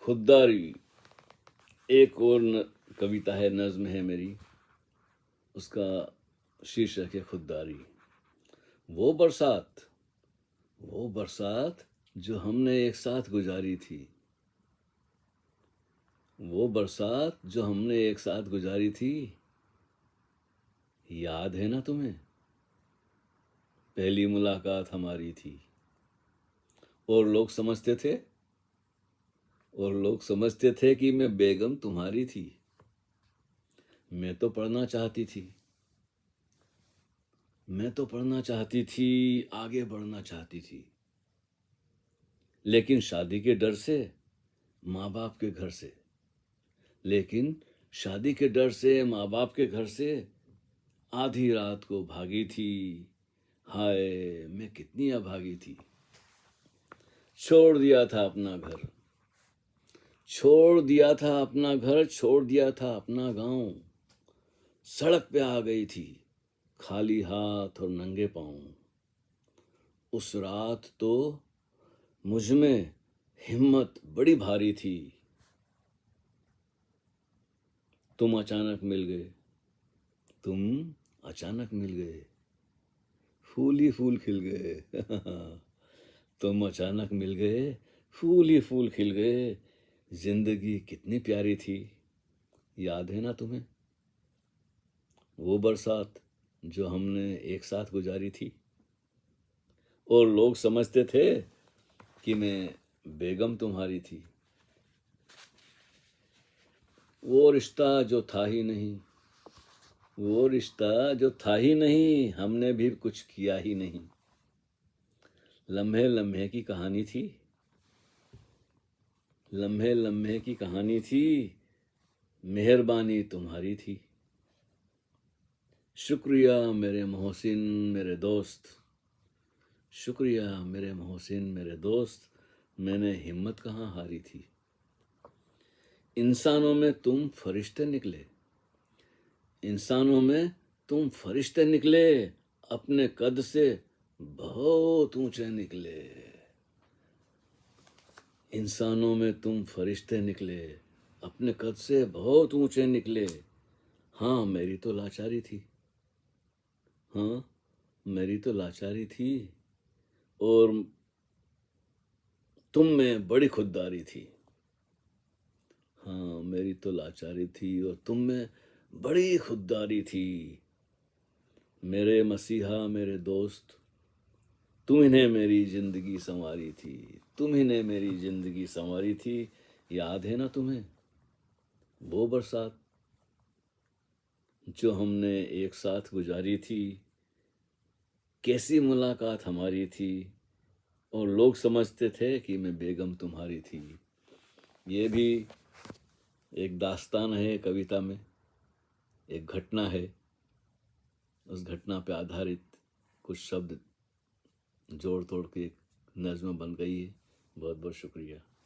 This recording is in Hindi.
खुददारी एक और कविता है, नज्म है मेरी, उसका शीर्षक है खुददारी। वो बरसात जो हमने एक साथ गुजारी थी, वो बरसात जो हमने एक साथ गुजारी थी, याद है ना तुम्हें? पहली मुलाकात हमारी थी और लोग समझते थे कि मैं बेगम तुम्हारी थी। मैं तो पढ़ना चाहती थी, आगे बढ़ना चाहती थी, लेकिन शादी के डर से माँ बाप के घर से आधी रात को भागी थी। हाय मैं कितनी अभागी थी। छोड़ दिया था अपना घर, छोड़ दिया था अपना गांव। सड़क पे आ गई थी खाली हाथ और नंगे पांव। उस रात तो मुझ में हिम्मत बड़ी भारी थी। तुम अचानक मिल गए, फूल ही फूल खिल गए। तुम अचानक मिल गए, फूल ही फूल खिल गए। जिंदगी कितनी प्यारी थी, याद है ना तुम्हें? वो बरसात जो हमने एक साथ गुजारी थी और लोग समझते थे कि मैं बेगम तुम्हारी थी। वो रिश्ता जो था ही नहीं, हमने भी कुछ किया ही नहीं। लम्हे लम्हे की कहानी थी, मेहरबानी तुम्हारी थी। शुक्रिया मेरे मोहसिन मेरे दोस्त, मैंने हिम्मत कहाँ हारी थी। इंसानों में तुम फरिश्ते निकले, अपने कद से बहुत ऊंचे निकले। इंसानों में तुम फरिश्ते निकले, अपने कद से बहुत ऊंचे निकले। हाँ मेरी तो लाचारी थी और तुम में बड़ी खुददारी थी। हाँ मेरी तो लाचारी थी और तुम में बड़ी खुददारी थी। मेरे मसीहा मेरे दोस्त, तुम ही ने मेरी जिंदगी संवारी थी। याद है ना तुम्हें वो बरसात जो हमने एक साथ गुजारी थी? कैसी मुलाकात हमारी थी और लोग समझते थे कि मैं बेगम तुम्हारी थी। ये भी एक दास्तान है, कविता में एक घटना है। उस घटना पे आधारित कुछ शब्द जोड़ तोड़ के एक नज़्म बन गई है। बहुत बहुत शुक्रिया।